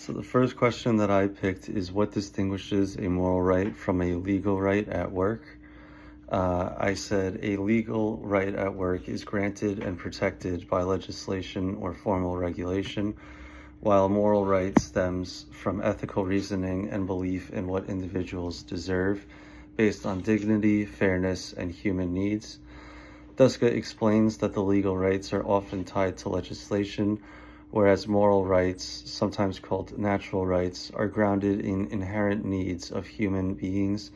So the first question that I picked is what distinguishes a moral right from a legal right at work? I said a legal right at work is granted and protected by legislation or formal regulation, while a moral right stems from ethical reasoning and belief in what individuals deserve based on dignity, fairness, and human needs. Duska explains that the legal rights are often tied to legislation, whereas moral rights, sometimes called natural rights, are grounded in inherent needs of human beings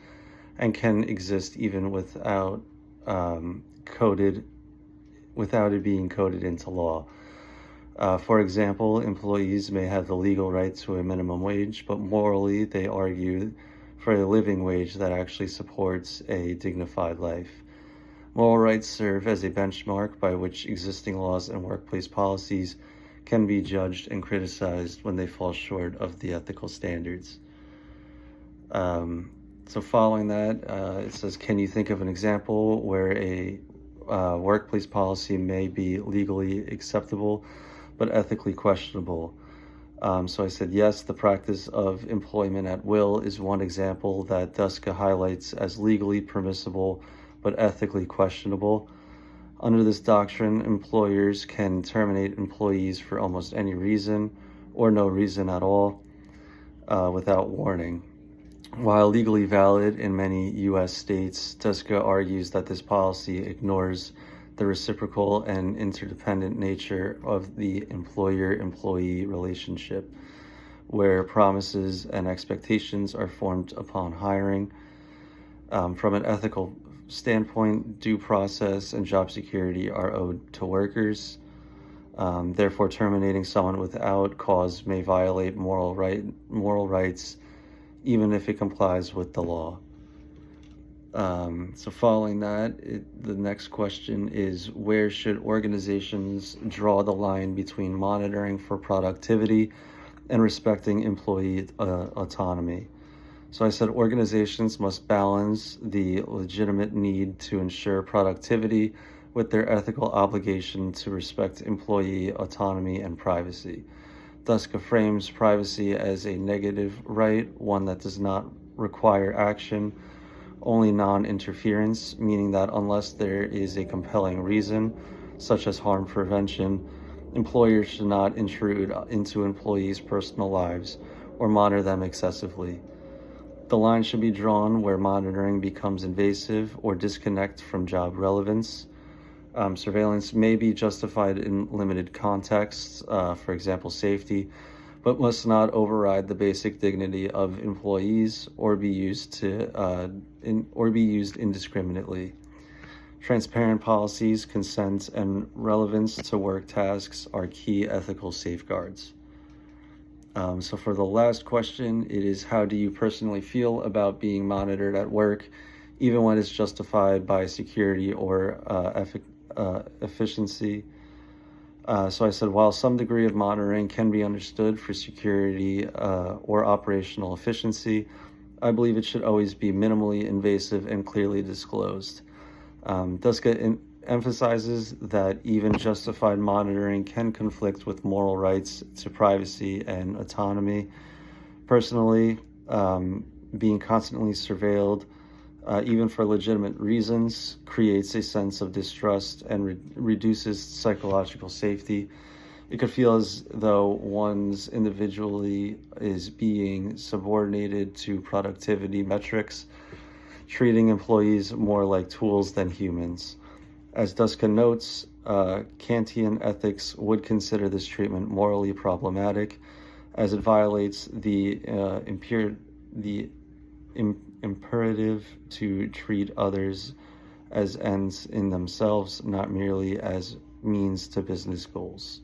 and can exist even coded, without it being coded into law. For example, employees may have the legal right to a minimum wage, but morally they argue for a living wage that actually supports a dignified life. Moral rights serve as a benchmark by which existing laws and workplace policies can be judged and criticized when they fall short of the ethical standards. So following that, it says, can you think of an example where a workplace policy may be legally acceptable but ethically questionable? So I said, yes, the practice of employment at will is one example that Duska highlights as legally permissible but ethically questionable. Under this doctrine, employers can terminate employees for almost any reason or no reason at all without warning. While legally valid in many U.S. states, Duska argues that this policy ignores the reciprocal and interdependent nature of the employer-employee relationship, where promises and expectations are formed upon hiring. From an ethical standpoint, due process and job security are owed to workers. Therefore, terminating someone without cause may violate moral rights, even if it complies with the law. So following that, the next question is, where should organizations draw the line between monitoring for productivity and respecting employee autonomy? So I said organizations must balance the legitimate need to ensure productivity with their ethical obligation to respect employee autonomy and privacy. Duska frames privacy as a negative right, one that does not require action, only non-interference, meaning that unless there is a compelling reason, such as harm prevention, employers should not intrude into employees' personal lives or monitor them excessively. The line should be drawn where monitoring becomes invasive or disconnect from job relevance. Surveillance may be justified in limited contexts, for example, safety, but must not override the basic dignity of employees or be used indiscriminately. Transparent policies, consent, and relevance to work tasks are key ethical safeguards. So for the last question, it is, how do you personally feel about being monitored at work, even when it's justified by security or efficiency? So I said, while some degree of monitoring can be understood for security or operational efficiency, I believe it should always be minimally invasive and clearly disclosed. Duska emphasizes that even justified monitoring can conflict with moral rights to privacy and autonomy. Personally, being constantly surveilled, even for legitimate reasons, creates a sense of distrust and reduces psychological safety. It could feel as though one's individually is being subordinated to productivity metrics, treating employees more like tools than humans. As Duska notes, Kantian ethics would consider this treatment morally problematic, as it violates the imperative to treat others as ends in themselves, not merely as means to business goals.